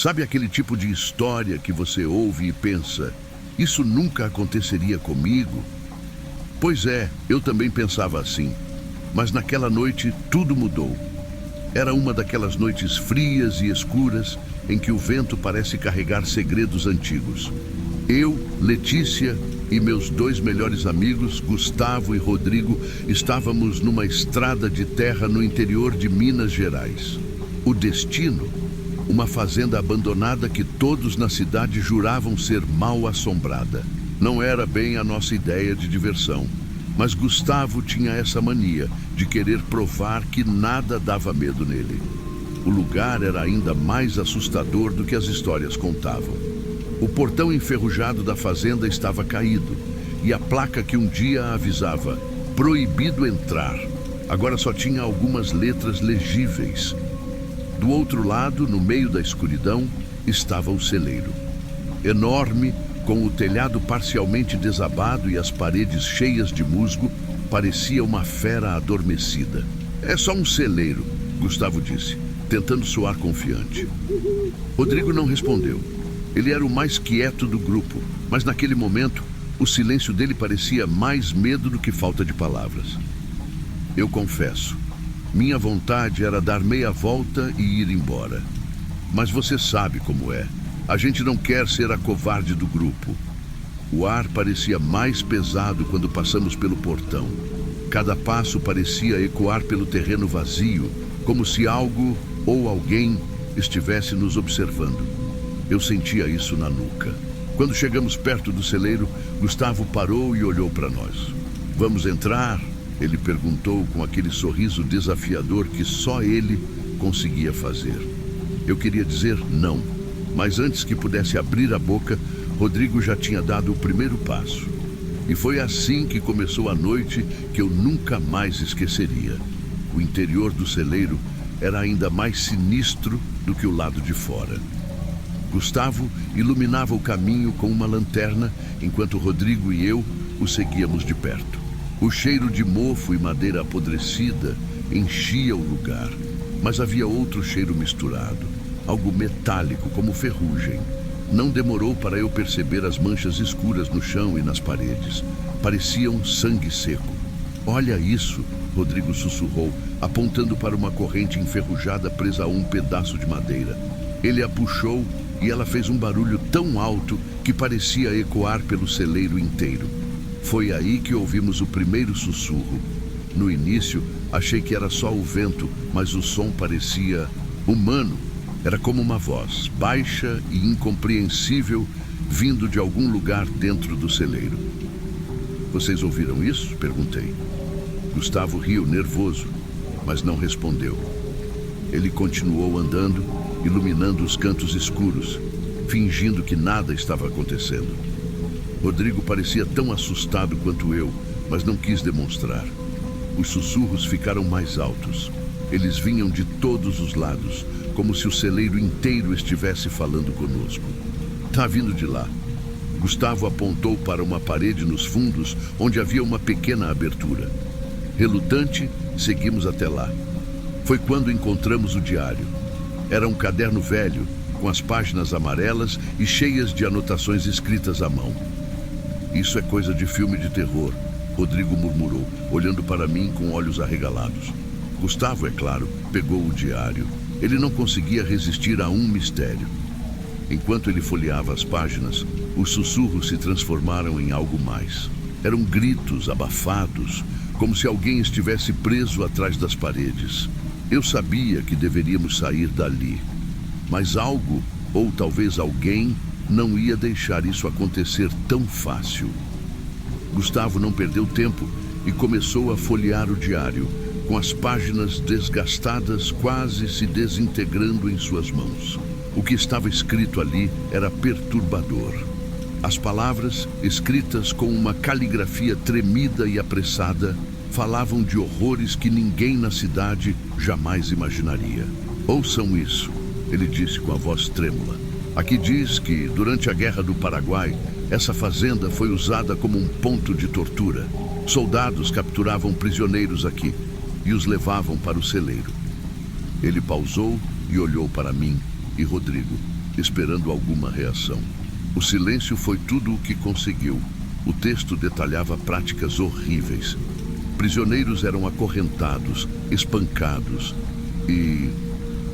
Sabe aquele tipo de história que você ouve e pensa, isso nunca aconteceria comigo? Pois é, eu também pensava assim. Mas naquela noite tudo mudou. Era uma daquelas noites frias e escuras em que o vento parece carregar segredos antigos. Eu, Letícia e meus dois melhores amigos, Gustavo e Rodrigo, estávamos numa estrada de terra no interior de Minas Gerais. O destino, uma fazenda abandonada que todos na cidade juravam ser mal assombrada. Não era bem a nossa ideia de diversão, mas Gustavo tinha essa mania de querer provar que nada dava medo nele. O lugar era ainda mais assustador do que as histórias contavam. O portão enferrujado da fazenda estava caído e a placa que um dia avisava "Proibido entrar" agora só tinha algumas letras legíveis. Do outro lado, no meio da escuridão, estava o celeiro. Enorme, com o telhado parcialmente desabado e as paredes cheias de musgo, parecia uma fera adormecida. "É só um celeiro", Gustavo disse, tentando soar confiante. Rodrigo não respondeu. Ele era o mais quieto do grupo, mas naquele momento, o silêncio dele parecia mais medo do que falta de palavras. Eu confesso, minha vontade era dar meia volta e ir embora. Mas você sabe como é. A gente não quer ser a covarde do grupo. O ar parecia mais pesado quando passamos pelo portão. Cada passo parecia ecoar pelo terreno vazio, como se algo ou alguém estivesse nos observando. Eu sentia isso na nuca. Quando chegamos perto do celeiro, Gustavo parou e olhou para nós. "Vamos entrar?" Ele perguntou com aquele sorriso desafiador que só ele conseguia fazer. Eu queria dizer não, mas antes que pudesse abrir a boca, Rodrigo já tinha dado o primeiro passo. E foi assim que começou a noite que eu nunca mais esqueceria. O interior do celeiro era ainda mais sinistro do que o lado de fora. Gustavo iluminava o caminho com uma lanterna, enquanto Rodrigo e eu o seguíamos de perto. O cheiro de mofo e madeira apodrecida enchia o lugar, mas havia outro cheiro misturado, algo metálico como ferrugem. Não demorou para eu perceber as manchas escuras no chão e nas paredes. Pareciam sangue seco. "Olha isso", Rodrigo sussurrou, apontando para uma corrente enferrujada presa a um pedaço de madeira. Ele a puxou e ela fez um barulho tão alto que parecia ecoar pelo celeiro inteiro. Foi aí que ouvimos o primeiro sussurro. No início, achei que era só o vento, mas o som parecia humano. Era como uma voz, baixa e incompreensível, vindo de algum lugar dentro do celeiro. "Vocês ouviram isso?" perguntei. Gustavo riu, nervoso, mas não respondeu. Ele continuou andando, iluminando os cantos escuros, fingindo que nada estava acontecendo. Rodrigo parecia tão assustado quanto eu, mas não quis demonstrar. Os sussurros ficaram mais altos. Eles vinham de todos os lados, como se o celeiro inteiro estivesse falando conosco. "Tá vindo de lá." Gustavo apontou para uma parede nos fundos, onde havia uma pequena abertura. Relutante, seguimos até lá. Foi quando encontramos o diário. Era um caderno velho, com as páginas amarelas e cheias de anotações escritas à mão. "Isso é coisa de filme de terror", Rodrigo murmurou, olhando para mim com olhos arregalados. Gustavo, é claro, pegou o diário. Ele não conseguia resistir a um mistério. Enquanto ele folheava as páginas, os sussurros se transformaram em algo mais. Eram gritos abafados, como se alguém estivesse preso atrás das paredes. Eu sabia que deveríamos sair dali, mas algo, ou talvez alguém, não ia deixar isso acontecer tão fácil. Gustavo não perdeu tempo e começou a folhear o diário, com as páginas desgastadas quase se desintegrando em suas mãos. O que estava escrito ali era perturbador. As palavras, escritas com uma caligrafia tremida e apressada, falavam de horrores que ninguém na cidade jamais imaginaria. "Ouçam isso", ele disse com a voz trêmula. "Aqui diz que, durante a Guerra do Paraguai, essa fazenda foi usada como um ponto de tortura. Soldados capturavam prisioneiros aqui e os levavam para o celeiro." Ele pausou e olhou para mim e Rodrigo. esperando alguma reação. O silêncio foi tudo o que conseguiu. O texto detalhava práticas horríveis. Prisioneiros eram acorrentados, espancados e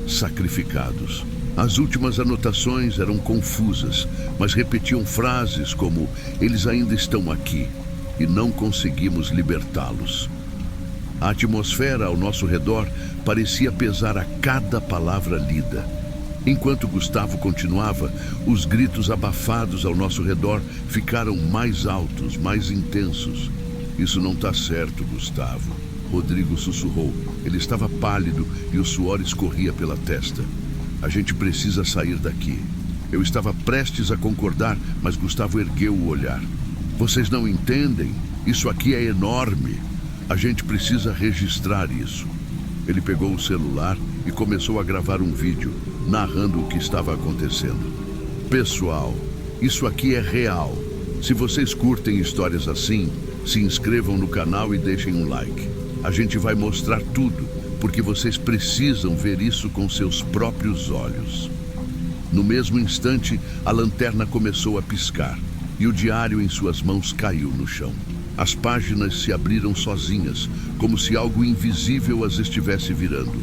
sacrificados. As últimas anotações eram confusas, mas repetiam frases como "eles ainda estão aqui e não conseguimos libertá-los". A atmosfera ao nosso redor parecia pesar a cada palavra lida. Enquanto Gustavo continuava, os gritos abafados ao nosso redor ficaram mais altos, mais intensos. "Isso não está certo, Gustavo", Rodrigo sussurrou. Ele estava pálido e o suor escorria pela testa. "A gente precisa sair daqui". Eu estava prestes a concordar, mas Gustavo ergueu o olhar. "Vocês não entendem? Isso aqui é enorme. A gente precisa registrar isso". Ele pegou o celular e começou a gravar um vídeo, narrando o que estava acontecendo. "Pessoal, isso aqui é real. Se vocês curtem histórias assim, se inscrevam no canal e deixem um like. A gente vai mostrar tudo, porque vocês precisam ver isso com seus próprios olhos". No mesmo instante, a lanterna começou a piscar e o diário em suas mãos caiu no chão. As páginas se abriram sozinhas, como se algo invisível as estivesse virando.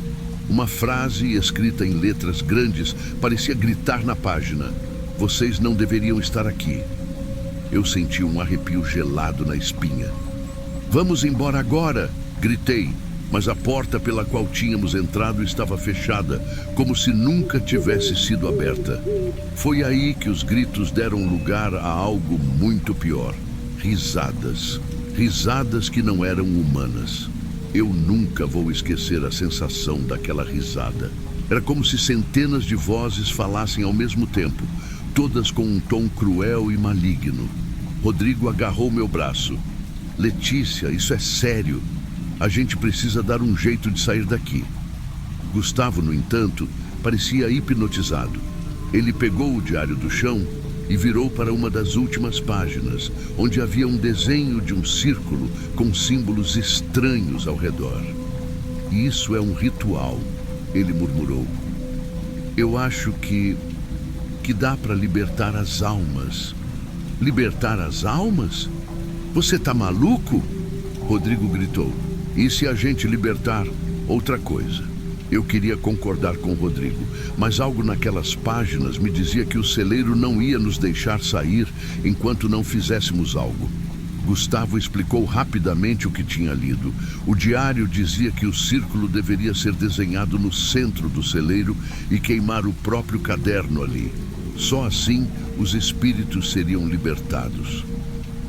Uma frase escrita em letras grandes parecia gritar na página: "Vocês não deveriam estar aqui". Eu senti um arrepio gelado na espinha. "Vamos embora agora!", gritei, mas a porta pela qual tínhamos entrado estava fechada, como se nunca tivesse sido aberta. Foi aí que os gritos deram lugar a algo muito pior. Risadas. Risadas que não eram humanas. Eu nunca vou esquecer a sensação daquela risada. Era como se centenas de vozes falassem ao mesmo tempo, todas com um tom cruel e maligno. Rodrigo agarrou meu braço. "Letícia, isso é sério. A gente precisa dar um jeito de sair daqui". Gustavo, no entanto, parecia hipnotizado. Ele pegou o diário do chão e virou para uma das últimas páginas, onde havia um desenho de um círculo com símbolos estranhos ao redor. "Isso é um ritual", ele murmurou. "Eu acho que dá para libertar as almas". "Libertar as almas? Você tá maluco?", Rodrigo gritou. "E se a gente libertar outra coisa?". Eu queria concordar com Rodrigo, mas algo naquelas páginas me dizia que o celeiro não ia nos deixar sair enquanto não fizéssemos algo. Gustavo explicou rapidamente o que tinha lido. O diário dizia que o círculo deveria ser desenhado no centro do celeiro e queimar o próprio caderno ali. Só assim os espíritos seriam libertados.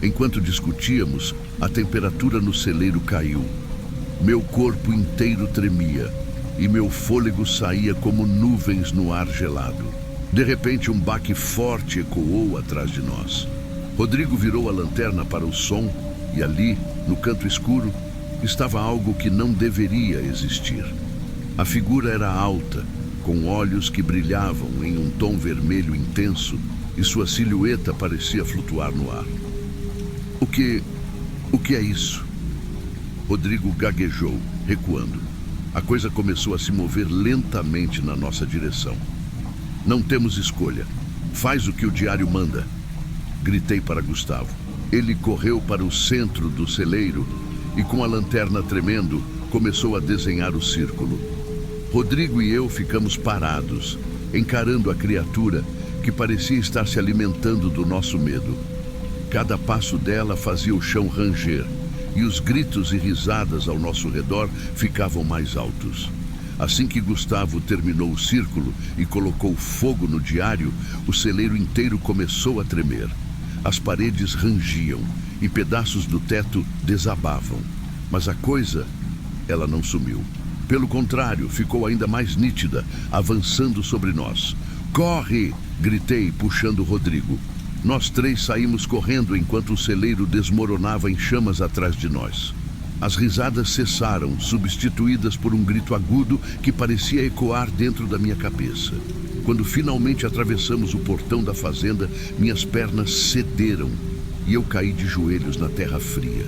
Enquanto discutíamos, a temperatura no celeiro caiu. Meu corpo inteiro tremia e meu fôlego saía como nuvens no ar gelado. De repente, um baque forte ecoou atrás de nós. Rodrigo virou a lanterna para o som e ali, no canto escuro, estava algo que não deveria existir. A figura era alta, com olhos que brilhavam em um tom vermelho intenso e sua silhueta parecia flutuar no ar. O que é isso?", Rodrigo gaguejou, recuando. A coisa começou a se mover lentamente na nossa direção. "Não temos escolha. Faz o que o diário manda", gritei para Gustavo. Ele correu para o centro do celeiro e, com a lanterna tremendo, começou a desenhar o círculo. Rodrigo e eu ficamos parados, encarando a criatura que parecia estar se alimentando do nosso medo. Cada passo dela fazia o chão ranger, e os gritos e risadas ao nosso redor ficavam mais altos. Assim que Gustavo terminou o círculo e colocou fogo no diário, o celeiro inteiro começou a tremer. As paredes rangiam e pedaços do teto desabavam. Mas a coisa, ela não sumiu. Pelo contrário, ficou ainda mais nítida, avançando sobre nós. "Corre!", gritei, puxando Rodrigo. Nós três saímos correndo enquanto o celeiro desmoronava em chamas atrás de nós. As risadas cessaram, substituídas por um grito agudo que parecia ecoar dentro da minha cabeça. Quando finalmente atravessamos o portão da fazenda, minhas pernas cederam e eu caí de joelhos na terra fria.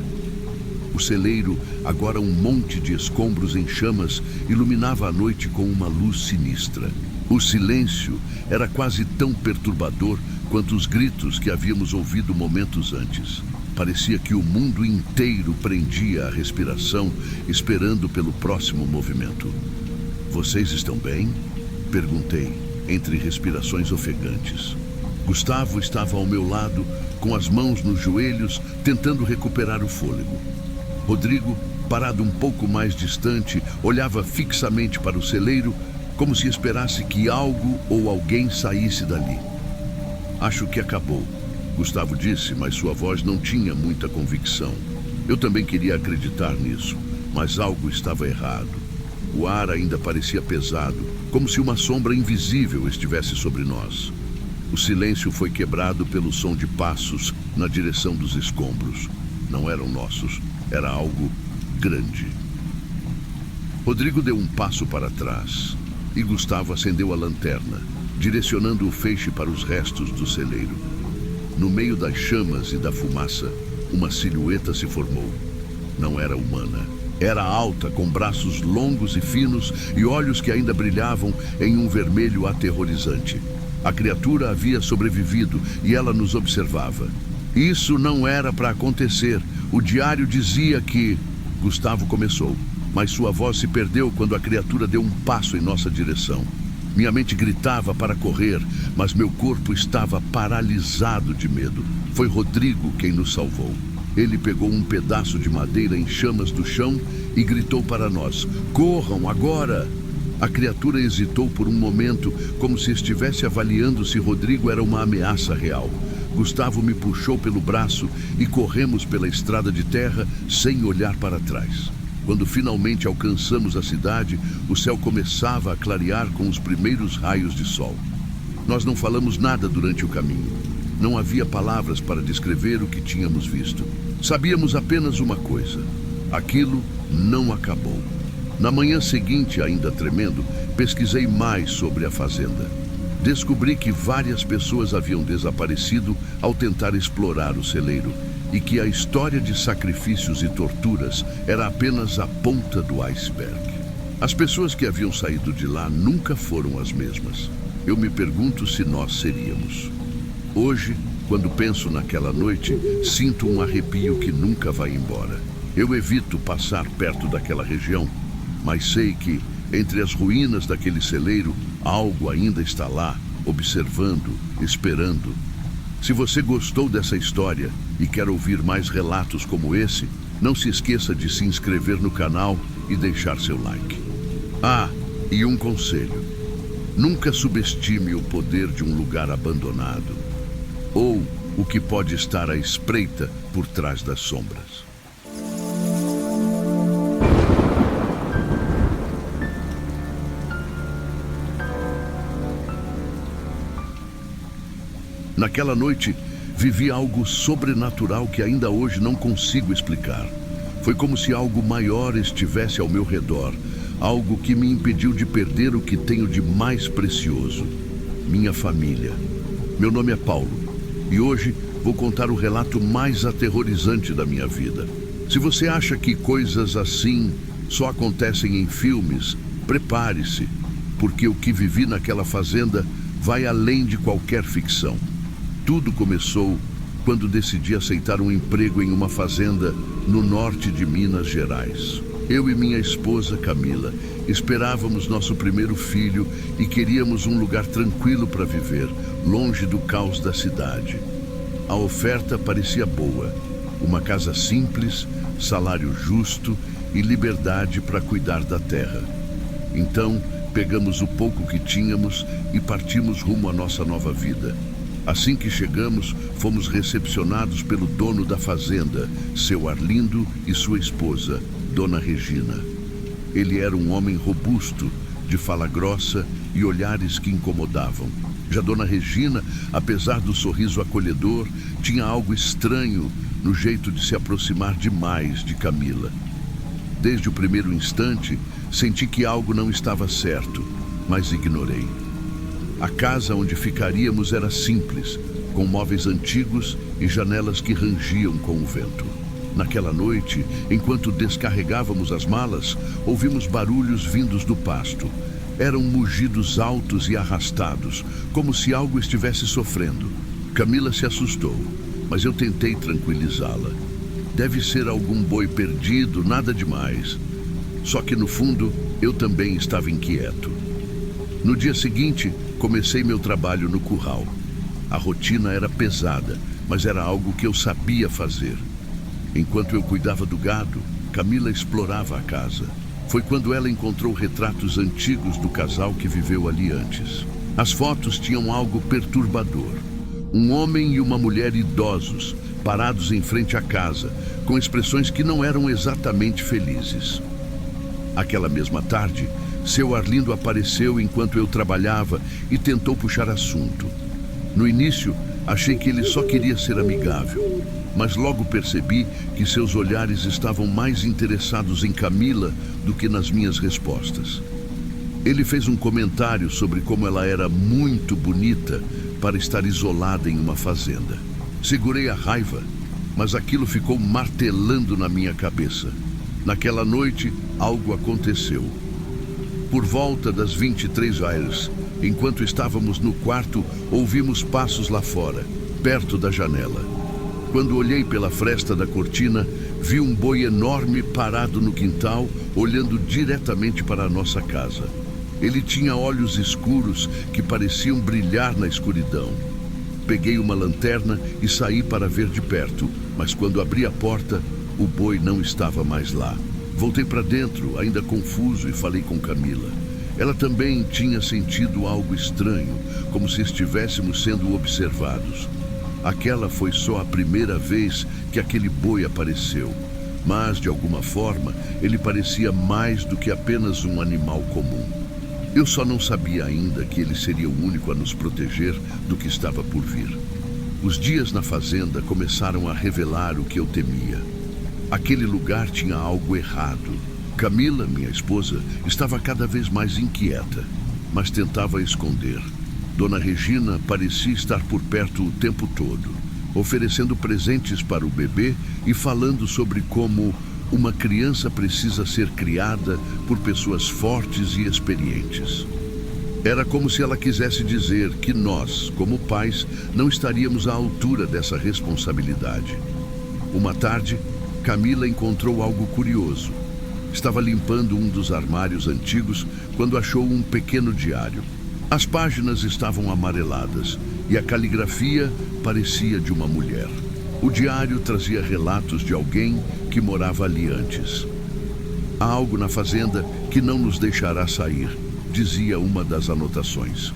O celeiro, agora um monte de escombros em chamas, iluminava a noite com uma luz sinistra. O silêncio era quase tão perturbador quanto os gritos que havíamos ouvido momentos antes. Parecia que o mundo inteiro prendia a respiração, esperando pelo próximo movimento. "Vocês estão bem?" perguntei, entre respirações ofegantes. Gustavo estava ao meu lado, com as mãos nos joelhos, tentando recuperar o fôlego. Rodrigo, parado um pouco mais distante, olhava fixamente para o celeiro, como se esperasse que algo ou alguém saísse dali. "Acho que acabou", Gustavo disse, mas sua voz não tinha muita convicção. Eu também queria acreditar nisso, mas algo estava errado. O ar ainda parecia pesado, como se uma sombra invisível estivesse sobre nós. O silêncio foi quebrado pelo som de passos na direção dos escombros. Não eram nossos, era algo grande. Rodrigo deu um passo para trás e Gustavo acendeu a lanterna, direcionando o feixe para os restos do celeiro. No meio das chamas e da fumaça, uma silhueta se formou. Não era humana. Era alta, com braços longos e finos e olhos que ainda brilhavam em um vermelho aterrorizante. A criatura havia sobrevivido e ela nos observava. "Isso não era para acontecer. O diário dizia que..." Gustavo começou, mas sua voz se perdeu quando a criatura deu um passo em nossa direção. Minha mente gritava para correr, mas meu corpo estava paralisado de medo. Foi Rodrigo quem nos salvou. Ele pegou um pedaço de madeira em chamas do chão e gritou para nós: "Corram agora!" A criatura hesitou por um momento, como se estivesse avaliando se Rodrigo era uma ameaça real. Gustavo me puxou pelo braço e corremos pela estrada de terra sem olhar para trás. Quando finalmente alcançamos a cidade, o céu começava a clarear com os primeiros raios de sol. Nós não falamos nada durante o caminho. Não havia palavras para descrever o que tínhamos visto. Sabíamos apenas uma coisa: aquilo não acabou. Na manhã seguinte, ainda tremendo, pesquisei mais sobre a fazenda. Descobri que várias pessoas haviam desaparecido ao tentar explorar o celeiro e que a história de sacrifícios e torturas era apenas a ponta do iceberg. As pessoas que haviam saído de lá nunca foram as mesmas. Eu me pergunto se nós seríamos. Hoje, quando penso naquela noite, sinto um arrepio que nunca vai embora. Eu evito passar perto daquela região, mas sei que, entre as ruínas daquele celeiro, algo ainda está lá, observando, esperando. Se você gostou dessa história e quer ouvir mais relatos como esse, não se esqueça de se inscrever no canal e deixar seu like. Ah, e um conselho: nunca subestime o poder de um lugar abandonado, ou o que pode estar à espreita por trás das sombras. Naquela noite, vivi algo sobrenatural que ainda hoje não consigo explicar. Foi como se algo maior estivesse ao meu redor, algo que me impediu de perder o que tenho de mais precioso: minha família. Meu nome é Paulo, e hoje vou contar o relato mais aterrorizante da minha vida. Se você acha que coisas assim só acontecem em filmes, prepare-se, porque o que vivi naquela fazenda vai além de qualquer ficção. Tudo começou quando decidi aceitar um emprego em uma fazenda no norte de Minas Gerais. Eu e minha esposa Camila esperávamos nosso primeiro filho e queríamos um lugar tranquilo para viver, longe do caos da cidade. A oferta parecia boa: uma casa simples, salário justo e liberdade para cuidar da terra. Então, pegamos o pouco que tínhamos e partimos rumo à nossa nova vida. Assim que chegamos, fomos recepcionados pelo dono da fazenda, seu Arlindo, e sua esposa, Dona Regina. Ele era um homem robusto, de fala grossa e olhares que incomodavam. Já Dona Regina, apesar do sorriso acolhedor, tinha algo estranho no jeito de se aproximar demais de Camila. Desde o primeiro instante, senti que algo não estava certo, mas ignorei. A casa onde ficaríamos era simples, com móveis antigos e janelas que rangiam com o vento. Naquela noite, enquanto descarregávamos as malas, ouvimos barulhos vindos do pasto. Eram mugidos altos e arrastados, como se algo estivesse sofrendo. Camila se assustou, mas eu tentei tranquilizá-la. Deve ser algum boi perdido, nada demais. Só que no fundo, eu também estava inquieto. No dia seguinte, comecei meu trabalho no curral. A rotina era pesada, mas era algo que eu sabia fazer. Enquanto eu cuidava do gado, Camila explorava a casa. Foi quando ela encontrou retratos antigos do casal que viveu ali antes. As fotos tinham algo perturbador. Um homem e uma mulher idosos, parados em frente à casa, com expressões que não eram exatamente felizes. Aquela mesma tarde, seu Arlindo apareceu enquanto eu trabalhava e tentou puxar assunto. No início, achei que ele só queria ser amigável, mas logo percebi que seus olhares estavam mais interessados em Camila do que nas minhas respostas. Ele fez um comentário sobre como ela era muito bonita para estar isolada em uma fazenda. Segurei a raiva, mas aquilo ficou martelando na minha cabeça. Naquela noite, algo aconteceu. Por volta das 23 horas, enquanto estávamos no quarto, ouvimos passos lá fora, perto da janela. Quando olhei pela fresta da cortina, vi um boi enorme parado no quintal, olhando diretamente para a nossa casa. Ele tinha olhos escuros que pareciam brilhar na escuridão. Peguei uma lanterna e saí para ver de perto, mas quando abri a porta, o boi não estava mais lá. Voltei para dentro, ainda confuso, e falei com Camila. Ela também tinha sentido algo estranho, como se estivéssemos sendo observados. Aquela foi só a primeira vez que aquele boi apareceu, mas, de alguma forma, ele parecia mais do que apenas um animal comum. Eu só não sabia ainda que ele seria o único a nos proteger do que estava por vir. Os dias na fazenda começaram a revelar o que eu temia. Aquele lugar tinha algo errado. Camila, minha esposa, estava cada vez mais inquieta, mas tentava esconder. Dona Regina parecia estar por perto o tempo todo, oferecendo presentes para o bebê e falando sobre como uma criança precisa ser criada por pessoas fortes e experientes. Era como se ela quisesse dizer que nós, como pais, não estaríamos à altura dessa responsabilidade. Uma tarde, Camila encontrou algo curioso. Estava limpando um dos armários antigos quando achou um pequeno diário. As páginas estavam amareladas e a caligrafia parecia de uma mulher. O diário trazia relatos de alguém que morava ali antes. Há algo na fazenda que não nos deixará sair, dizia uma das anotações.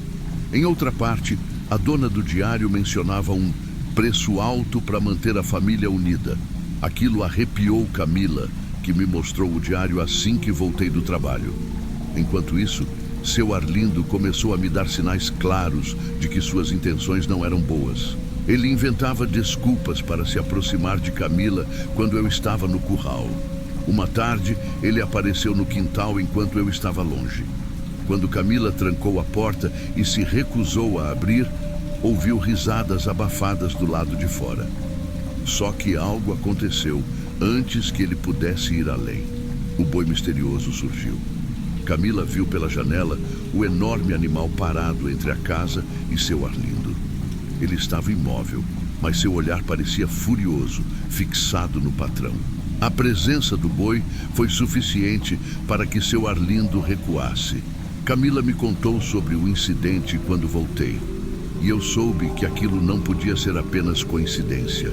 Em outra parte, a dona do diário mencionava um preço alto para manter a família unida. Aquilo arrepiou Camila, que me mostrou o diário assim que voltei do trabalho. Enquanto isso, seu Arlindo começou a me dar sinais claros de que suas intenções não eram boas. Ele inventava desculpas para se aproximar de Camila quando eu estava no curral. Uma tarde, ele apareceu no quintal enquanto eu estava longe. Quando Camila trancou a porta e se recusou a abrir, ouviu risadas abafadas do lado de fora. Só que algo aconteceu antes que ele pudesse ir além. O boi misterioso surgiu. Camila viu pela janela o enorme animal parado entre a casa e seu Arlindo. Ele estava imóvel, mas seu olhar parecia furioso, fixado no patrão. A presença do boi foi suficiente para que seu Arlindo recuasse. Camila me contou sobre o incidente quando voltei, e eu soube que aquilo não podia ser apenas coincidência.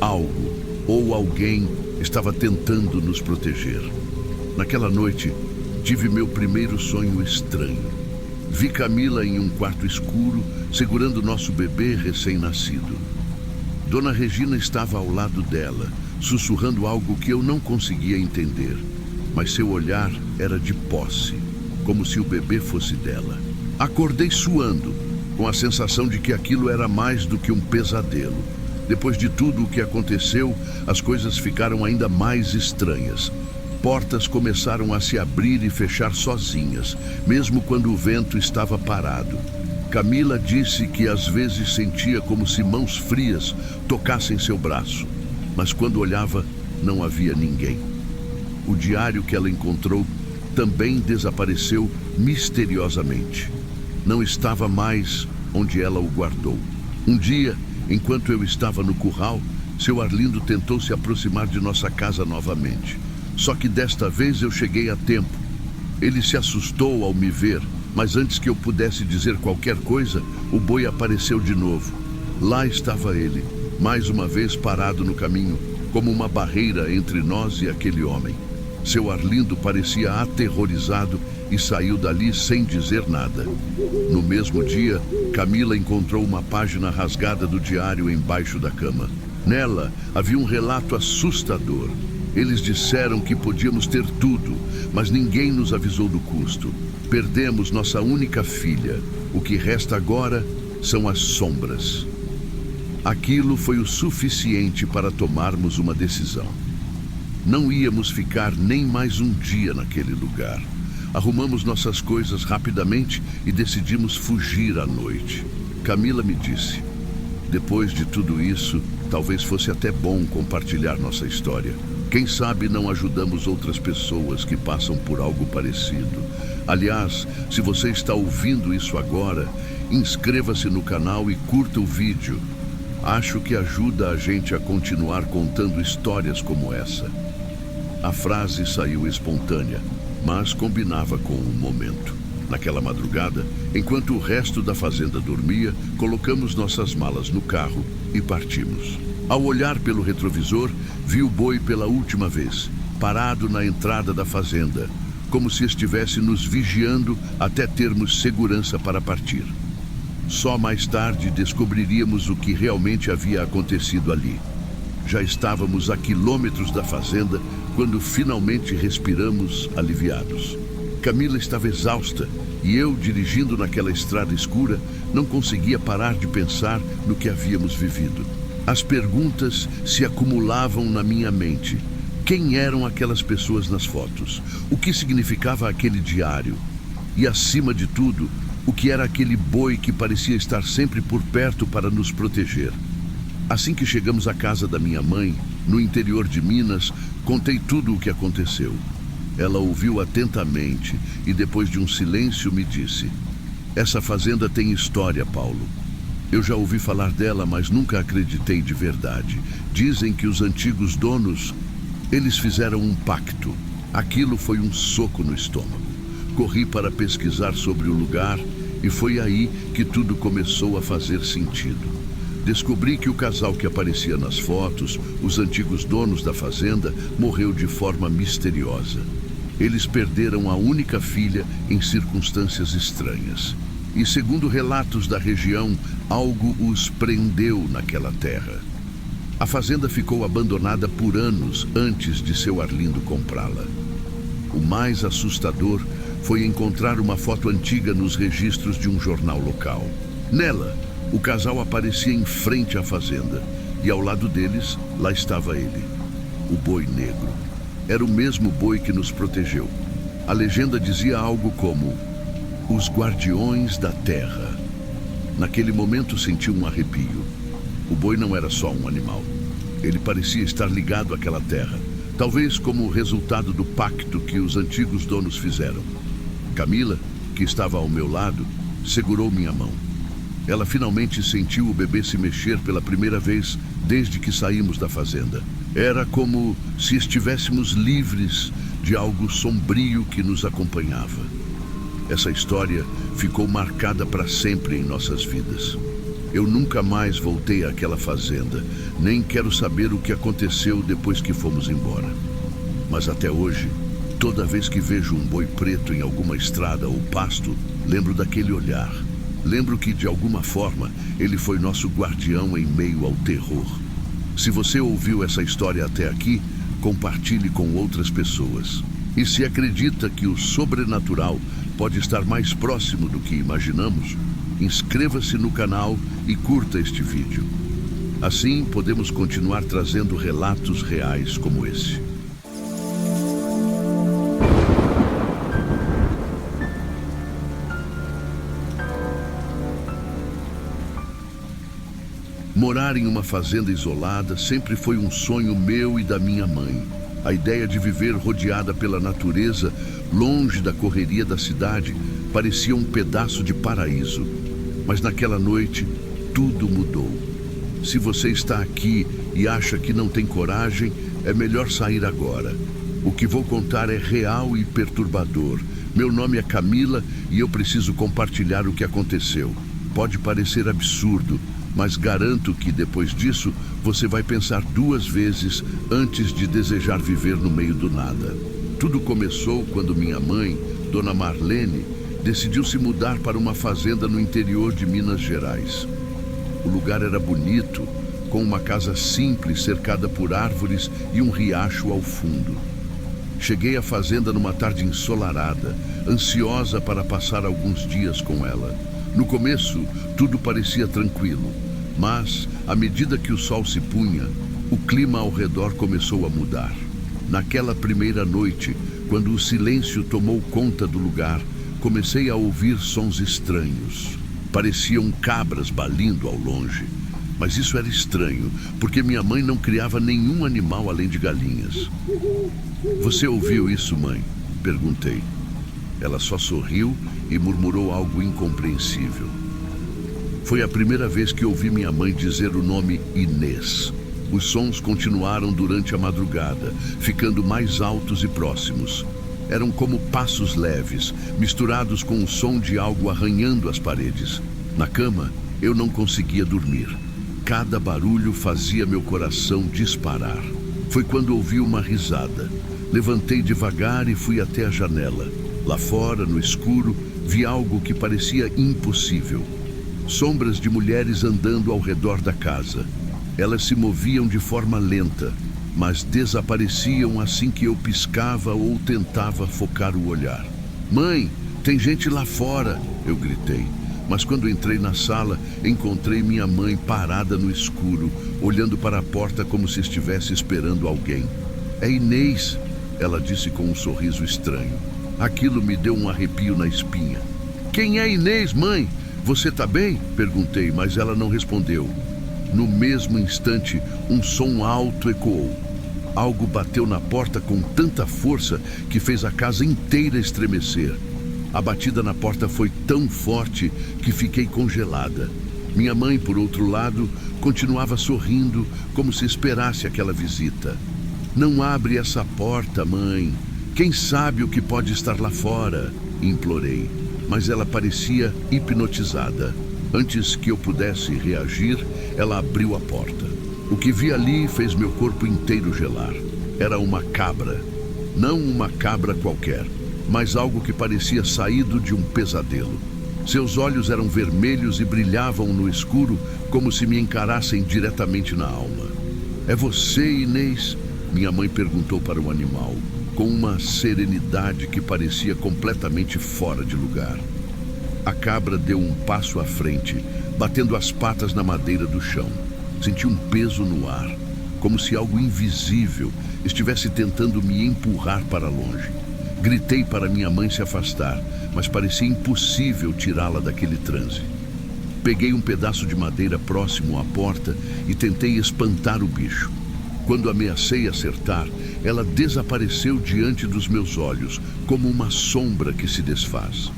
Algo ou alguém estava tentando nos proteger. Naquela noite, tive meu primeiro sonho estranho. Vi Camila em um quarto escuro, segurando nosso bebê recém-nascido. Dona Regina estava ao lado dela, sussurrando algo que eu não conseguia entender, mas seu olhar era de posse, como se o bebê fosse dela. Acordei suando, com a sensação de que aquilo era mais do que um pesadelo. Depois de tudo o que aconteceu, as coisas ficaram ainda mais estranhas. Portas começaram a se abrir e fechar sozinhas, mesmo quando o vento estava parado. Camila disse que às vezes sentia como se mãos frias tocassem seu braço, mas quando olhava, não havia ninguém. O diário que ela encontrou também desapareceu misteriosamente. Não estava mais onde ela o guardou. Um dia, enquanto eu estava no curral, seu Arlindo tentou se aproximar de nossa casa novamente. Só que desta vez eu cheguei a tempo. Ele se assustou ao me ver, mas antes que eu pudesse dizer qualquer coisa, o boi apareceu de novo. Lá estava ele, mais uma vez parado no caminho, como uma barreira entre nós e aquele homem. Seu Arlindo parecia aterrorizado e saiu dali sem dizer nada. No mesmo dia, Camila encontrou uma página rasgada do diário embaixo da cama. Nela havia um relato assustador. Eles disseram que podíamos ter tudo, mas ninguém nos avisou do custo. Perdemos nossa única filha. O que resta agora são as sombras. Aquilo foi o suficiente para tomarmos uma decisão. Não íamos ficar nem mais um dia naquele lugar. Arrumamos nossas coisas rapidamente e decidimos fugir à noite. Camila me disse: depois de tudo isso, talvez fosse até bom compartilhar nossa história. Quem sabe não ajudamos outras pessoas que passam por algo parecido. Aliás, se você está ouvindo isso agora, inscreva-se no canal e curta o vídeo. Acho que ajuda a gente a continuar contando histórias como essa. A frase saiu espontânea, mas combinava com o momento. Naquela madrugada, enquanto o resto da fazenda dormia, colocamos nossas malas no carro e partimos. Ao olhar pelo retrovisor, vi o boi pela última vez, parado na entrada da fazenda, como se estivesse nos vigiando até termos segurança para partir. Só mais tarde descobriríamos o que realmente havia acontecido ali. Já estávamos a quilômetros da fazenda quando finalmente respiramos aliviados. Camila estava exausta e eu, dirigindo naquela estrada escura, não conseguia parar de pensar no que havíamos vivido. As perguntas se acumulavam na minha mente. Quem eram aquelas pessoas nas fotos? O que significava aquele diário? E, acima de tudo, o que era aquele boi que parecia estar sempre por perto para nos proteger? Assim que chegamos à casa da minha mãe, no interior de Minas, contei tudo o que aconteceu. Ela ouviu atentamente e, depois de um silêncio, me disse: essa fazenda tem história, Paulo. Eu já ouvi falar dela, mas nunca acreditei de verdade. Dizem que os antigos donos, eles fizeram um pacto. Aquilo foi um soco no estômago. Corri para pesquisar sobre o lugar e foi aí que tudo começou a fazer sentido. Descobri que o casal que aparecia nas fotos, os antigos donos da fazenda, morreu de forma misteriosa. Eles perderam a única filha em circunstâncias estranhas. E, segundo relatos da região, algo os prendeu naquela terra. A fazenda ficou abandonada por anos antes de seu Arlindo comprá-la. O mais assustador foi encontrar uma foto antiga nos registros de um jornal local. Nela, o casal aparecia em frente à fazenda e ao lado deles, lá estava ele, o boi negro. Era o mesmo boi que nos protegeu. A legenda dizia algo como: os guardiões da terra. Naquele momento senti um arrepio. O boi não era só um animal. Ele parecia estar ligado àquela terra, talvez como resultado do pacto que os antigos donos fizeram. Camila, que estava ao meu lado, segurou minha mão. Ela finalmente sentiu o bebê se mexer pela primeira vez desde que saímos da fazenda. Era como se estivéssemos livres de algo sombrio que nos acompanhava. Essa história ficou marcada para sempre em nossas vidas. Eu nunca mais voltei àquela fazenda, nem quero saber o que aconteceu depois que fomos embora. Mas até hoje, toda vez que vejo um boi preto em alguma estrada ou pasto, lembro daquele olhar. Lembro que, de alguma forma, ele foi nosso guardião em meio ao terror. Se você ouviu essa história até aqui, compartilhe com outras pessoas. E se acredita que o sobrenatural pode estar mais próximo do que imaginamos, inscreva-se no canal e curta este vídeo. Assim, podemos continuar trazendo relatos reais como esse. Morar em uma fazenda isolada sempre foi um sonho meu e da minha mãe. A ideia de viver rodeada pela natureza, longe da correria da cidade, parecia um pedaço de paraíso. Mas naquela noite, tudo mudou. Se você está aqui e acha que não tem coragem, é melhor sair agora. O que vou contar é real e perturbador. Meu nome é Camila e eu preciso compartilhar o que aconteceu. Pode parecer absurdo, mas garanto que depois disso você vai pensar 2 vezes antes de desejar viver no meio do nada. Tudo começou quando minha mãe, Dona Marlene, decidiu se mudar para uma fazenda no interior de Minas Gerais. O lugar era bonito, com uma casa simples cercada por árvores e um riacho ao fundo. Cheguei à fazenda numa tarde ensolarada, ansiosa para passar alguns dias com ela. No começo, tudo parecia tranquilo, mas, à medida que o sol se punha, o clima ao redor começou a mudar. Naquela primeira noite, quando o silêncio tomou conta do lugar, comecei a ouvir sons estranhos. Pareciam cabras balindo ao longe. Mas isso era estranho, porque minha mãe não criava nenhum animal além de galinhas. Você ouviu isso, mãe? Perguntei. Ela só sorriu e murmurou algo incompreensível. Foi a primeira vez que ouvi minha mãe dizer o nome Inês. Os sons continuaram durante a madrugada, ficando mais altos e próximos. Eram como passos leves, misturados com o som de algo arranhando as paredes. Na cama, eu não conseguia dormir. Cada barulho fazia meu coração disparar. Foi quando ouvi uma risada. Levantei devagar e fui até a janela. Lá fora, no escuro, vi algo que parecia impossível. Sombras de mulheres andando ao redor da casa. Elas se moviam de forma lenta, mas desapareciam assim que eu piscava ou tentava focar o olhar. Mãe, tem gente lá fora, eu gritei. Mas quando entrei na sala, encontrei minha mãe parada no escuro, olhando para a porta como se estivesse esperando alguém. É Inês, ela disse com um sorriso estranho. Aquilo me deu um arrepio na espinha. Quem é Inês, mãe? Você tá bem? Perguntei, mas ela não respondeu. No mesmo instante, um som alto ecoou. Algo bateu na porta com tanta força que fez a casa inteira estremecer. A batida na porta foi tão forte que fiquei congelada. Minha mãe, por outro lado, continuava sorrindo, como se esperasse aquela visita. Não abre essa porta, mãe. Quem sabe o que pode estar lá fora? Implorei, mas ela parecia hipnotizada. Antes que eu pudesse reagir, ela abriu a porta. O que vi ali fez meu corpo inteiro gelar. Era uma cabra. Não uma cabra qualquer, mas algo que parecia saído de um pesadelo. Seus olhos eram vermelhos e brilhavam no escuro como se me encarassem diretamente na alma. É você, Inês? Minha mãe perguntou para o animal, com uma serenidade que parecia completamente fora de lugar. A cabra deu um passo à frente, batendo as patas na madeira do chão. Senti um peso no ar, como se algo invisível estivesse tentando me empurrar para longe. Gritei para minha mãe se afastar, mas parecia impossível tirá-la daquele transe. Peguei um pedaço de madeira próximo à porta e tentei espantar o bicho. Quando ameacei acertar, ela desapareceu diante dos meus olhos, como uma sombra que se desfaz.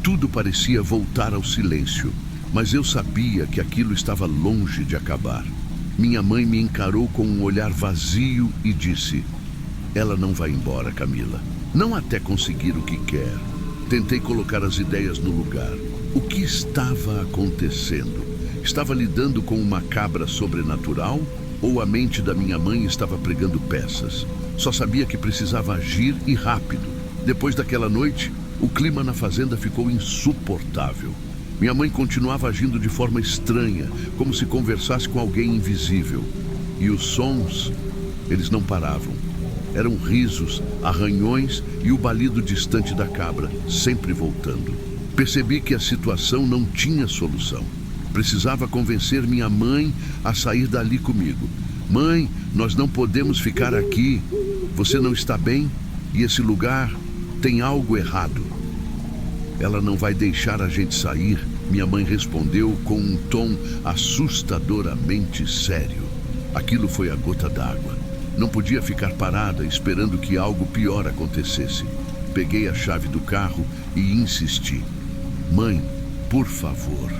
Tudo parecia voltar ao silêncio, mas eu sabia que aquilo estava longe de acabar. Minha mãe me encarou com um olhar vazio e disse: ela não vai embora, Camila. Não até conseguir o que quer. Tentei colocar as ideias no lugar. O que estava acontecendo? Estava lidando com uma cabra sobrenatural? Ou a mente da minha mãe estava pregando peças? Só sabia que precisava agir e rápido. Depois daquela noite, o clima na fazenda ficou insuportável. Minha mãe continuava agindo de forma estranha, como se conversasse com alguém invisível. E os sons, eles não paravam. Eram risos, arranhões e o balido distante da cabra, sempre voltando. Percebi que a situação não tinha solução. Precisava convencer minha mãe a sair dali comigo. Mãe, nós não podemos ficar aqui. Você não está bem? E esse lugar tem algo errado. Ela não vai deixar a gente sair, minha mãe respondeu com um tom assustadoramente sério. Aquilo foi a gota d'água. Não podia ficar parada esperando que algo pior acontecesse. Peguei a chave do carro e insisti. Mãe, por favor,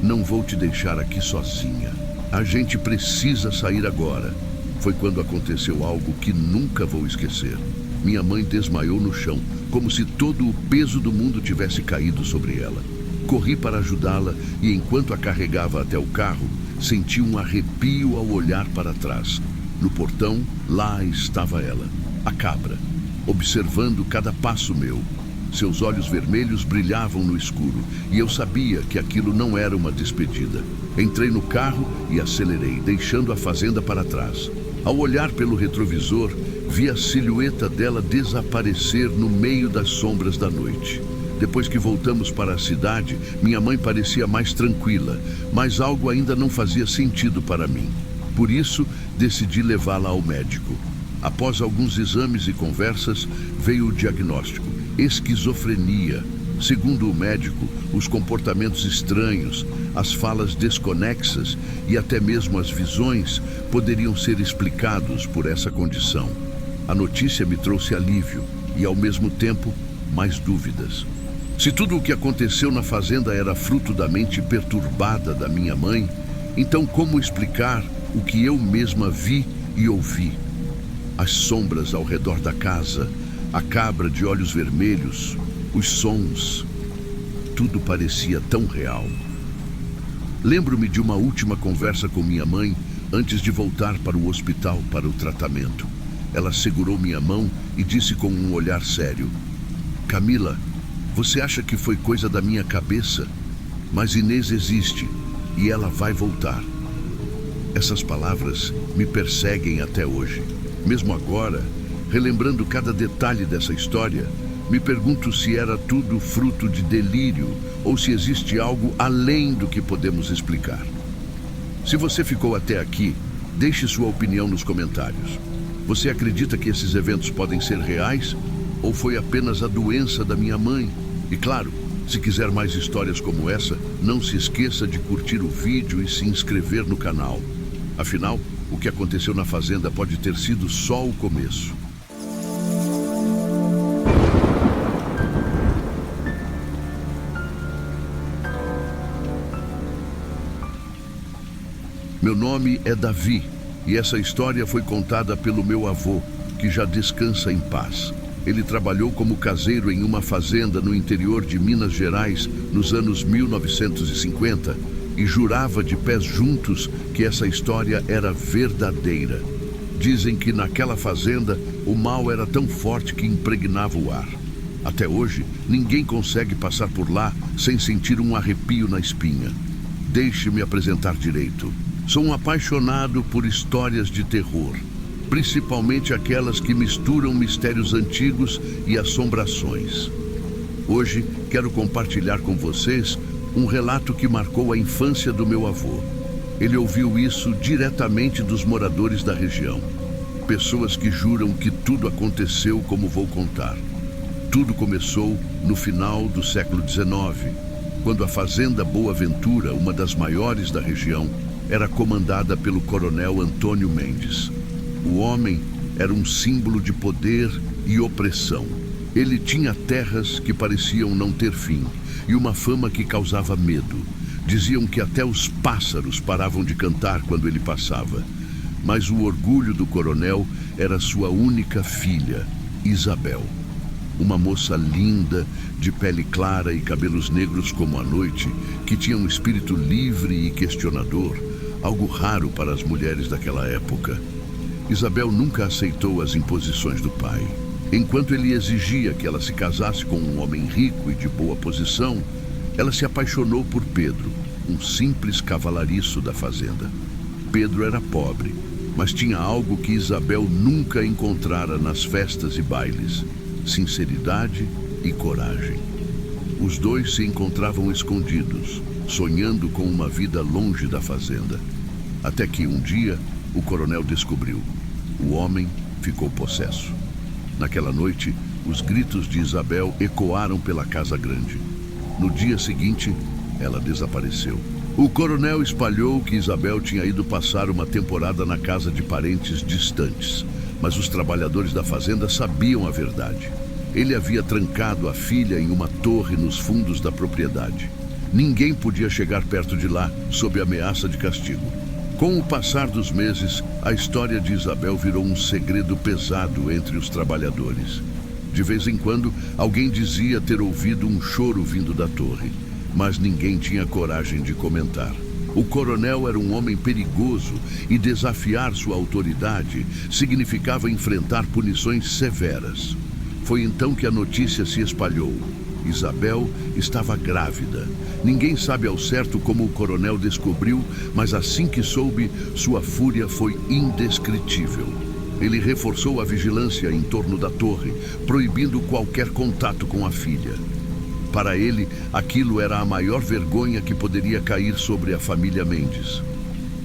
não vou te deixar aqui sozinha. A gente precisa sair agora. Foi quando aconteceu algo que nunca vou esquecer. Minha mãe desmaiou no chão, como se todo o peso do mundo tivesse caído sobre ela. Corri para ajudá-la e, enquanto a carregava até o carro, senti um arrepio ao olhar para trás. No portão, lá estava ela, a cabra, observando cada passo meu. Seus olhos vermelhos brilhavam no escuro e eu sabia que aquilo não era uma despedida. Entrei no carro e acelerei, deixando a fazenda para trás. Ao olhar pelo retrovisor, vi a silhueta dela desaparecer no meio das sombras da noite. Depois que voltamos para a cidade, minha mãe parecia mais tranquila, mas algo ainda não fazia sentido para mim. Por isso, decidi levá-la ao médico. Após alguns exames e conversas, veio o diagnóstico: esquizofrenia. Segundo o médico, os comportamentos estranhos, as falas desconexas e até mesmo as visões poderiam ser explicados por essa condição. A notícia me trouxe alívio e, ao mesmo tempo, mais dúvidas. Se tudo o que aconteceu na fazenda era fruto da mente perturbada da minha mãe, então como explicar o que eu mesma vi e ouvi? As sombras ao redor da casa, a cabra de olhos vermelhos, os sons, tudo parecia tão real. Lembro-me de uma última conversa com minha mãe antes de voltar para o hospital para o tratamento. Ela segurou minha mão e disse com um olhar sério: Camila, você acha que foi coisa da minha cabeça? Mas Inês existe e ela vai voltar. Essas palavras me perseguem até hoje. Mesmo agora, relembrando cada detalhe dessa história, me pergunto se era tudo fruto de delírio ou se existe algo além do que podemos explicar. Se você ficou até aqui, deixe sua opinião nos comentários. Você acredita que esses eventos podem ser reais ou foi apenas a doença da minha mãe? E claro, se quiser mais histórias como essa, não se esqueça de curtir o vídeo e se inscrever no canal. Afinal, o que aconteceu na fazenda pode ter sido só o começo. Meu nome é Davi e essa história foi contada pelo meu avô, que já descansa em paz. Ele trabalhou como caseiro em uma fazenda no interior de Minas Gerais nos anos 1950 e jurava de pés juntos que essa história era verdadeira. Dizem que naquela fazenda o mal era tão forte que impregnava o ar. Até hoje, ninguém consegue passar por lá sem sentir um arrepio na espinha. Deixe-me apresentar direito. Sou um apaixonado por histórias de terror, principalmente aquelas que misturam mistérios antigos e assombrações. Hoje, quero compartilhar com vocês um relato que marcou a infância do meu avô. Ele ouviu isso diretamente dos moradores da região. Pessoas que juram que tudo aconteceu como vou contar. Tudo começou no final do século XIX, quando a Fazenda Boa Ventura, uma das maiores da região, era comandada pelo coronel Antônio Mendes. O homem era um símbolo de poder e opressão. Ele tinha terras que pareciam não ter fim e uma fama que causava medo. Diziam que até os pássaros paravam de cantar quando ele passava. Mas o orgulho do coronel era sua única filha, Isabel. Uma moça linda, de pele clara e cabelos negros como a noite, que tinha um espírito livre e questionador, algo raro para as mulheres daquela época. Isabel nunca aceitou as imposições do pai. Enquanto ele exigia que ela se casasse com um homem rico e de boa posição, ela se apaixonou por Pedro, um simples cavalariço da fazenda. Pedro era pobre, mas tinha algo que Isabel nunca encontrara nas festas e bailes: sinceridade e coragem. Os dois se encontravam escondidos, sonhando com uma vida longe da fazenda. Até que um dia, o coronel descobriu. O homem ficou possesso. Naquela noite, os gritos de Isabel ecoaram pela casa grande. No dia seguinte, ela desapareceu. O coronel espalhou que Isabel tinha ido passar uma temporada na casa de parentes distantes, mas os trabalhadores da fazenda sabiam a verdade. Ele havia trancado a filha em uma torre nos fundos da propriedade. Ninguém podia chegar perto de lá sob ameaça de castigo. Com o passar dos meses, a história de Isabel virou um segredo pesado entre os trabalhadores. De vez em quando, alguém dizia ter ouvido um choro vindo da torre, mas ninguém tinha coragem de comentar. O coronel era um homem perigoso e desafiar sua autoridade significava enfrentar punições severas. Foi então que a notícia se espalhou. Isabel estava grávida. Ninguém sabe ao certo como o coronel descobriu, mas assim que soube, sua fúria foi indescritível. Ele reforçou a vigilância em torno da torre, proibindo qualquer contato com a filha. Para ele, aquilo era a maior vergonha que poderia cair sobre a família Mendes.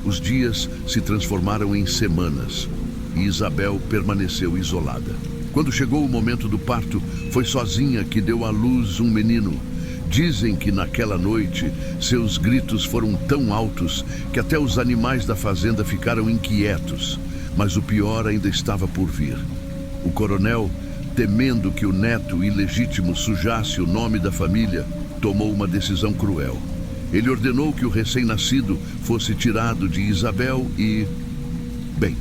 Os dias se transformaram em semanas e Isabel permaneceu isolada. Quando chegou o momento do parto, foi sozinha que deu à luz um menino. Dizem que naquela noite, seus gritos foram tão altos que até os animais da fazenda ficaram inquietos. Mas o pior ainda estava por vir. O coronel, temendo que o neto ilegítimo sujasse o nome da família, tomou uma decisão cruel. Ele ordenou que o recém-nascido fosse tirado de Isabel e... Bem,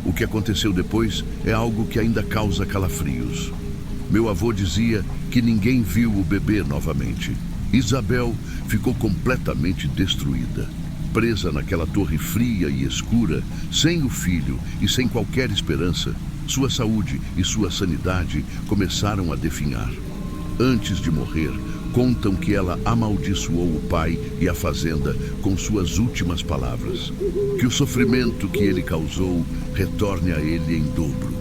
o que aconteceu depois é algo que ainda causa calafrios. Meu avô dizia que ninguém viu o bebê novamente. Isabel ficou completamente destruída. Presa naquela torre fria e escura, sem o filho e sem qualquer esperança, sua saúde e sua sanidade começaram a definhar. Antes de morrer, contam que ela amaldiçoou o pai e a fazenda com suas últimas palavras. Que o sofrimento que ele causou retorne a ele em dobro.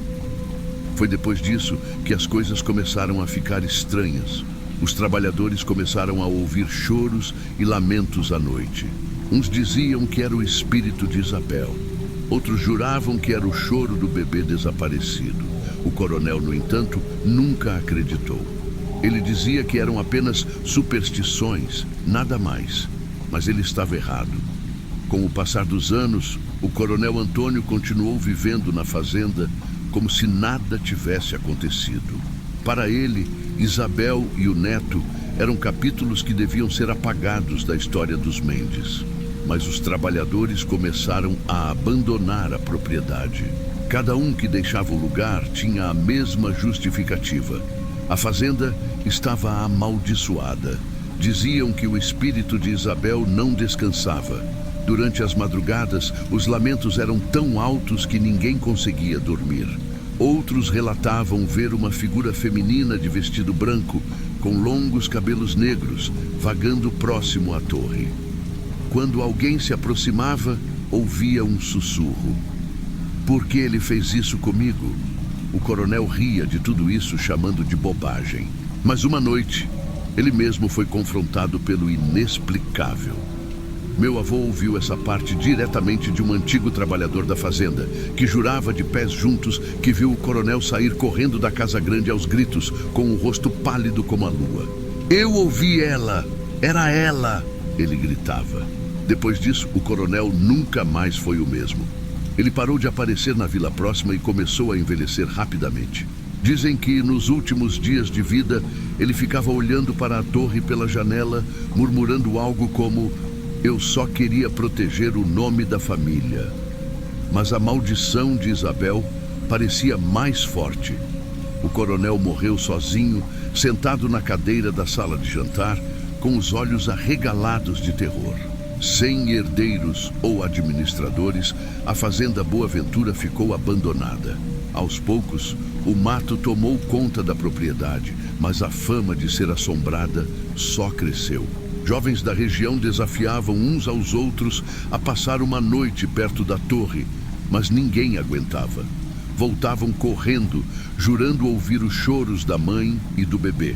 Foi depois disso que as coisas começaram a ficar estranhas. Os trabalhadores começaram a ouvir choros e lamentos à noite. Uns diziam que era o espírito de Isabel. Outros juravam que era o choro do bebê desaparecido. O coronel, no entanto, nunca acreditou. Ele dizia que eram apenas superstições, nada mais. Mas ele estava errado. Com o passar dos anos, o coronel Antônio continuou vivendo na fazenda como se nada tivesse acontecido. Para ele, Isabel e o neto eram capítulos que deviam ser apagados da história dos Mendes. Mas os trabalhadores começaram a abandonar a propriedade. Cada um que deixava o lugar tinha a mesma justificativa. A fazenda estava amaldiçoada. Diziam que o espírito de Isabel não descansava. Durante as madrugadas, os lamentos eram tão altos que ninguém conseguia dormir. Outros relatavam ver uma figura feminina de vestido branco, com longos cabelos negros, vagando próximo à torre. Quando alguém se aproximava, ouvia um sussurro. Por que ele fez isso comigo? O coronel ria de tudo isso, chamando de bobagem. Mas uma noite, ele mesmo foi confrontado pelo inexplicável. Meu avô ouviu essa parte diretamente de um antigo trabalhador da fazenda, que jurava de pés juntos que viu o coronel sair correndo da casa grande aos gritos, com o rosto pálido como a lua. Eu ouvi ela! Era ela! Ele gritava. Depois disso, o coronel nunca mais foi o mesmo. Ele parou de aparecer na vila próxima e começou a envelhecer rapidamente. Dizem que nos últimos dias de vida, ele ficava olhando para a torre pela janela, murmurando algo como: eu só queria proteger o nome da família. Mas a maldição de Isabel parecia mais forte. O coronel morreu sozinho, sentado na cadeira da sala de jantar, com os olhos arregalados de terror. Sem herdeiros ou administradores, a fazenda Boa Ventura ficou abandonada. Aos poucos, o mato tomou conta da propriedade, mas a fama de ser assombrada só cresceu. Jovens da região desafiavam uns aos outros a passar uma noite perto da torre, mas ninguém aguentava. Voltavam correndo, jurando ouvir os choros da mãe e do bebê.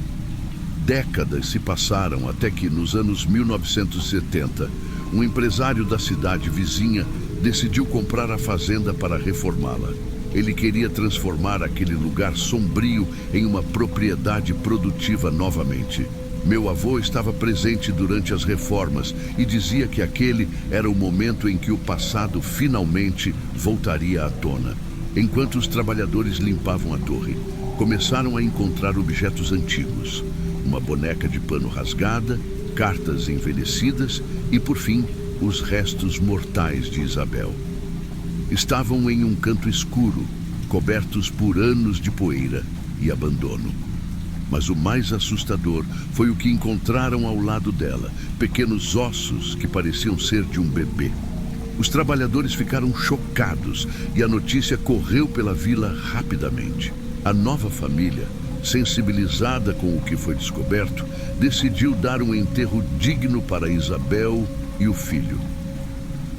Décadas se passaram até que, nos anos 1970, um empresário da cidade vizinha decidiu comprar a fazenda para reformá-la. Ele queria transformar aquele lugar sombrio em uma propriedade produtiva novamente. Meu avô estava presente durante as reformas e dizia que aquele era o momento em que o passado finalmente voltaria à tona. Enquanto os trabalhadores limpavam a torre, começaram a encontrar objetos antigos. Uma boneca de pano rasgada, cartas envelhecidas e, por fim, os restos mortais de Isabel. Estavam em um canto escuro, cobertos por anos de poeira e abandono. Mas o mais assustador foi o que encontraram ao lado dela, pequenos ossos que pareciam ser de um bebê. Os trabalhadores ficaram chocados e a notícia correu pela vila rapidamente. A nova família, sensibilizada com o que foi descoberto, decidiu dar um enterro digno para Isabel e o filho.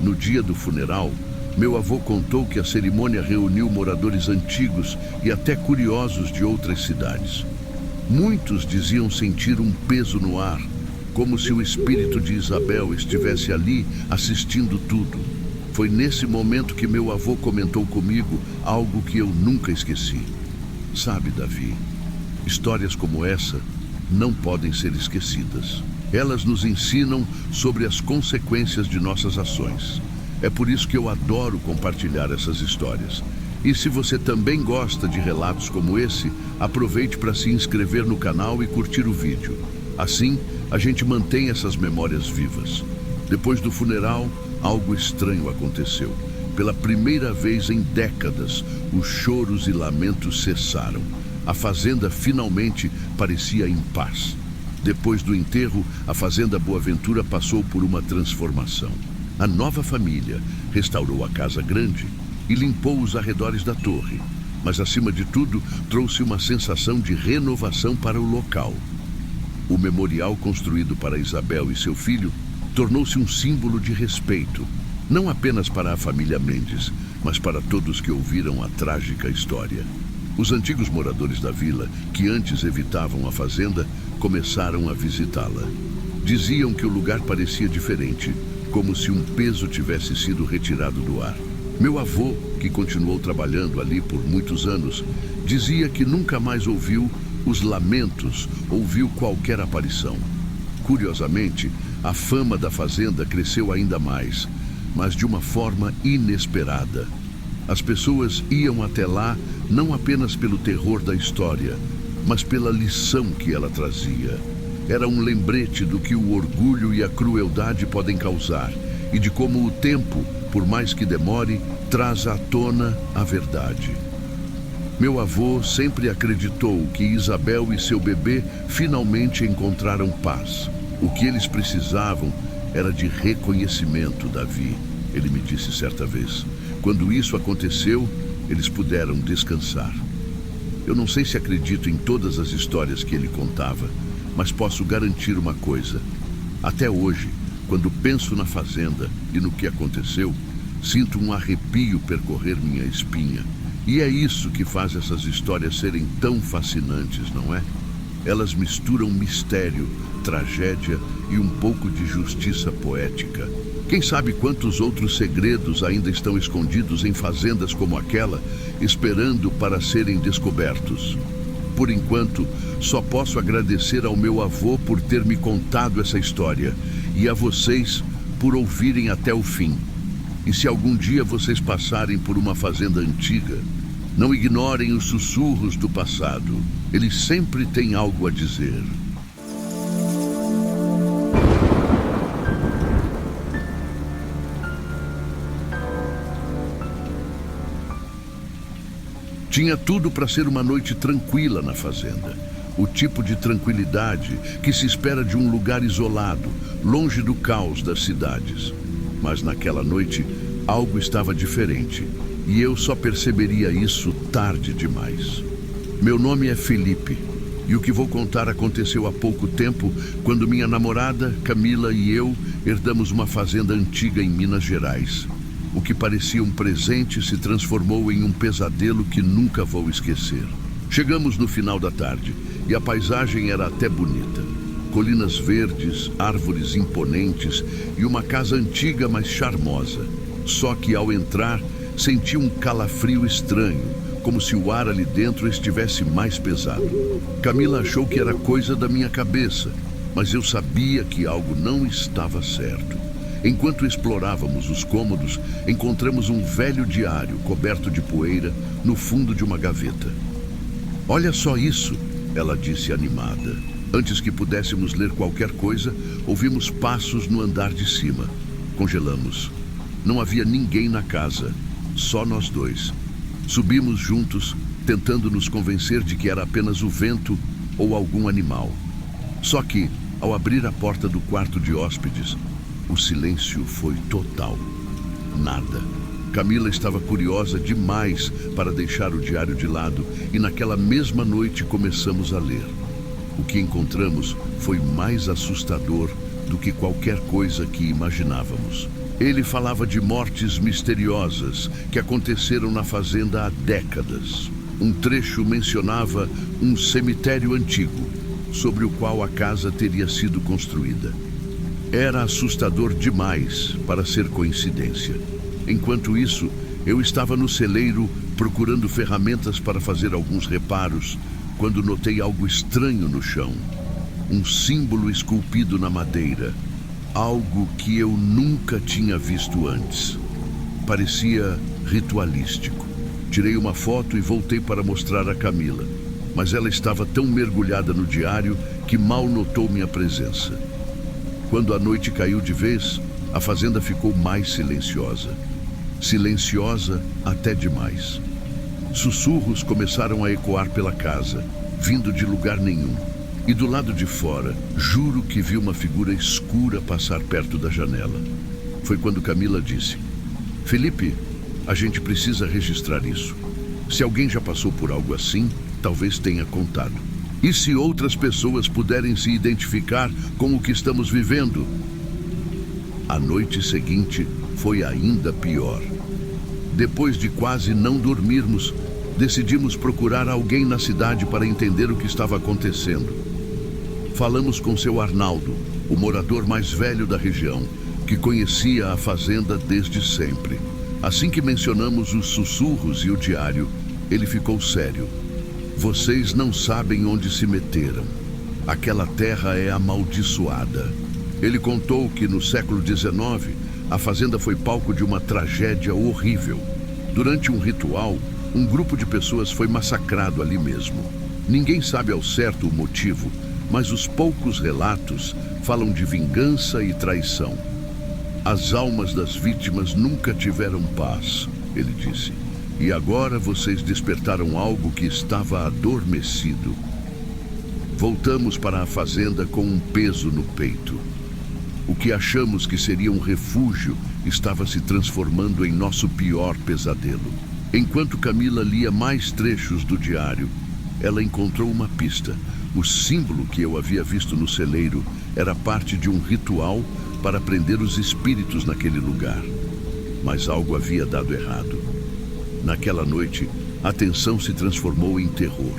No dia do funeral, meu avô contou que a cerimônia reuniu moradores antigos e até curiosos de outras cidades. Muitos diziam sentir um peso no ar, como se o espírito de Isabel estivesse ali assistindo tudo. Foi nesse momento que meu avô comentou comigo algo que eu nunca esqueci. Sabe, Davi, histórias como essa não podem ser esquecidas. Elas nos ensinam sobre as consequências de nossas ações. É por isso que eu adoro compartilhar essas histórias. E se você também gosta de relatos como esse, aproveite para se inscrever no canal e curtir o vídeo. Assim, a gente mantém essas memórias vivas. Depois do funeral, algo estranho aconteceu. Pela primeira vez em décadas, os choros e lamentos cessaram. A fazenda finalmente parecia em paz. Depois do enterro, a fazenda Boaventura passou por uma transformação. A nova família restaurou a casa grande e limpou os arredores da torre, mas acima de tudo trouxe uma sensação de renovação para o local. O memorial construído para Isabel e seu filho tornou-se um símbolo de respeito, não apenas para a família Mendes, mas para todos que ouviram a trágica história. Os antigos moradores da vila, que antes evitavam a fazenda, começaram a visitá-la. Diziam que o lugar parecia diferente, como se um peso tivesse sido retirado do ar. Meu avô, que continuou trabalhando ali por muitos anos, dizia que nunca mais ouviu os lamentos ou viu qualquer aparição. Curiosamente, a fama da fazenda cresceu ainda mais, mas de uma forma inesperada. As pessoas iam até lá não apenas pelo terror da história, mas pela lição que ela trazia. Era um lembrete do que o orgulho e a crueldade podem causar e de como o tempo, por mais que demore, traz à tona a verdade. Meu avô sempre acreditou que Isabel e seu bebê finalmente encontraram paz. O que eles precisavam era de reconhecimento, Davi. Ele me disse certa vez. Quando isso aconteceu, eles puderam descansar. Eu não sei se acredito em todas as histórias que ele contava, mas posso garantir uma coisa. Até hoje, quando penso na fazenda e no que aconteceu, sinto um arrepio percorrer minha espinha. E é isso que faz essas histórias serem tão fascinantes, não é? Elas misturam mistério, tragédia e um pouco de justiça poética. Quem sabe quantos outros segredos ainda estão escondidos em fazendas como aquela, esperando para serem descobertos. Por enquanto, só posso agradecer ao meu avô por ter me contado essa história e a vocês por ouvirem até o fim. E se algum dia vocês passarem por uma fazenda antiga, não ignorem os sussurros do passado. Eles sempre têm algo a dizer. Tinha tudo para ser uma noite tranquila na fazenda. O tipo de tranquilidade que se espera de um lugar isolado, longe do caos das cidades. Mas naquela noite, algo estava diferente. E eu só perceberia isso tarde demais. Meu nome é Felipe. E o que vou contar aconteceu há pouco tempo, quando minha namorada, Camila, e eu herdamos uma fazenda antiga em Minas Gerais. O que parecia um presente se transformou em um pesadelo que nunca vou esquecer. Chegamos no final da tarde e a paisagem era até bonita. Colinas verdes, árvores imponentes e uma casa antiga, mas charmosa. Só que ao entrar, senti um calafrio estranho, como se o ar ali dentro estivesse mais pesado. Camila achou que era coisa da minha cabeça, mas eu sabia que algo não estava certo. Enquanto explorávamos os cômodos, encontramos um velho diário coberto de poeira no fundo de uma gaveta. "Olha só isso", ela disse animada. Antes que pudéssemos ler qualquer coisa, ouvimos passos no andar de cima. Congelamos. Não havia ninguém na casa, só nós dois. Subimos juntos, tentando nos convencer de que era apenas o vento ou algum animal. Só que, ao abrir a porta do quarto de hóspedes, o silêncio foi total. Nada. Camila estava curiosa demais para deixar o diário de lado e naquela mesma noite começamos a ler. O que encontramos foi mais assustador do que qualquer coisa que imaginávamos. Ele falava de mortes misteriosas que aconteceram na fazenda há décadas. Um trecho mencionava um cemitério antigo, sobre o qual a casa teria sido construída. Era assustador demais para ser coincidência. Enquanto isso, eu estava no celeiro procurando ferramentas para fazer alguns reparos, quando notei algo estranho no chão. Um símbolo esculpido na madeira. Algo que eu nunca tinha visto antes. Parecia ritualístico. Tirei uma foto e voltei para mostrar a Camila, mas ela estava tão mergulhada no diário que mal notou minha presença. Quando a noite caiu de vez, a fazenda ficou mais silenciosa. Silenciosa até demais. Sussurros começaram a ecoar pela casa, vindo de lugar nenhum. E do lado de fora, juro que vi uma figura escura passar perto da janela. Foi quando Camila disse: "Felipe, a gente precisa registrar isso. Se alguém já passou por algo assim, talvez tenha contado. E se outras pessoas puderem se identificar com o que estamos vivendo?" A noite seguinte foi ainda pior. Depois de quase não dormirmos, decidimos procurar alguém na cidade para entender o que estava acontecendo. Falamos com seu Arnaldo, o morador mais velho da região, que conhecia a fazenda desde sempre. Assim que mencionamos os sussurros e o diário, ele ficou sério. "Vocês não sabem onde se meteram. Aquela terra é amaldiçoada." Ele contou que no século XIX, a fazenda foi palco de uma tragédia horrível. Durante um ritual, um grupo de pessoas foi massacrado ali mesmo. Ninguém sabe ao certo o motivo, mas os poucos relatos falam de vingança e traição. "As almas das vítimas nunca tiveram paz", ele disse. "E agora vocês despertaram algo que estava adormecido." Voltamos para a fazenda com um peso no peito. O que achamos que seria um refúgio estava se transformando em nosso pior pesadelo. Enquanto Camila lia mais trechos do diário, ela encontrou uma pista. O símbolo que eu havia visto no celeiro era parte de um ritual para prender os espíritos naquele lugar. Mas algo havia dado errado. Naquela noite, a tensão se transformou em terror.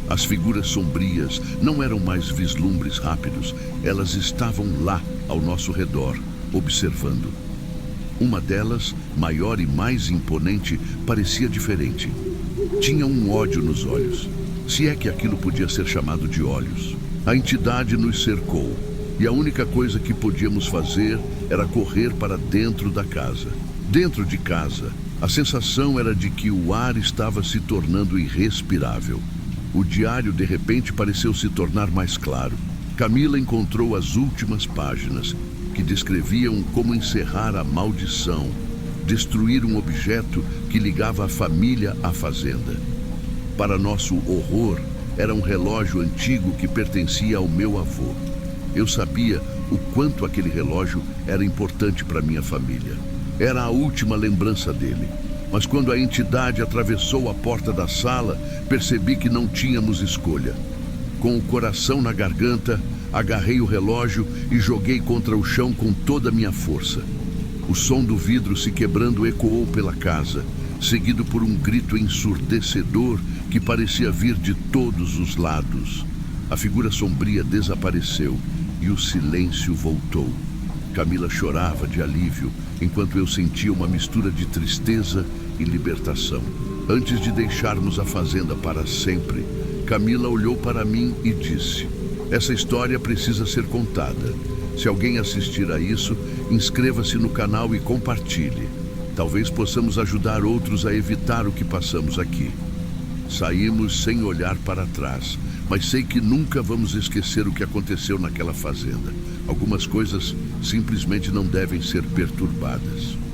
As figuras sombrias não eram mais vislumbres rápidos, elas estavam lá, ao nosso redor, observando. Uma delas, maior e mais imponente, parecia diferente. Tinha um ódio nos olhos, se é que aquilo podia ser chamado de olhos. A entidade nos cercou, e a única coisa que podíamos fazer era correr para dentro da casa. Dentro de casa, a sensação era de que o ar estava se tornando irrespirável. O diário, de repente, pareceu se tornar mais claro. Camila encontrou as últimas páginas, que descreviam como encerrar a maldição, destruir um objeto que ligava a família à fazenda. Para nosso horror, era um relógio antigo que pertencia ao meu avô. Eu sabia o quanto aquele relógio era importante para minha família. Era a última lembrança dele. Mas quando a entidade atravessou a porta da sala, percebi que não tínhamos escolha. Com o coração na garganta, agarrei o relógio e joguei contra o chão com toda a minha força. O som do vidro se quebrando ecoou pela casa, seguido por um grito ensurdecedor que parecia vir de todos os lados. A figura sombria desapareceu e o silêncio voltou. Camila chorava de alívio, enquanto eu sentia uma mistura de tristeza e libertação. Antes de deixarmos a fazenda para sempre, Camila olhou para mim e disse: Essa história precisa ser contada. Se alguém assistir a isso, inscreva-se no canal e compartilhe. Talvez possamos ajudar outros a evitar o que passamos aqui. Saímos sem olhar para trás, mas sei que nunca vamos esquecer o que aconteceu naquela fazenda. Algumas coisas simplesmente não devem ser perturbadas.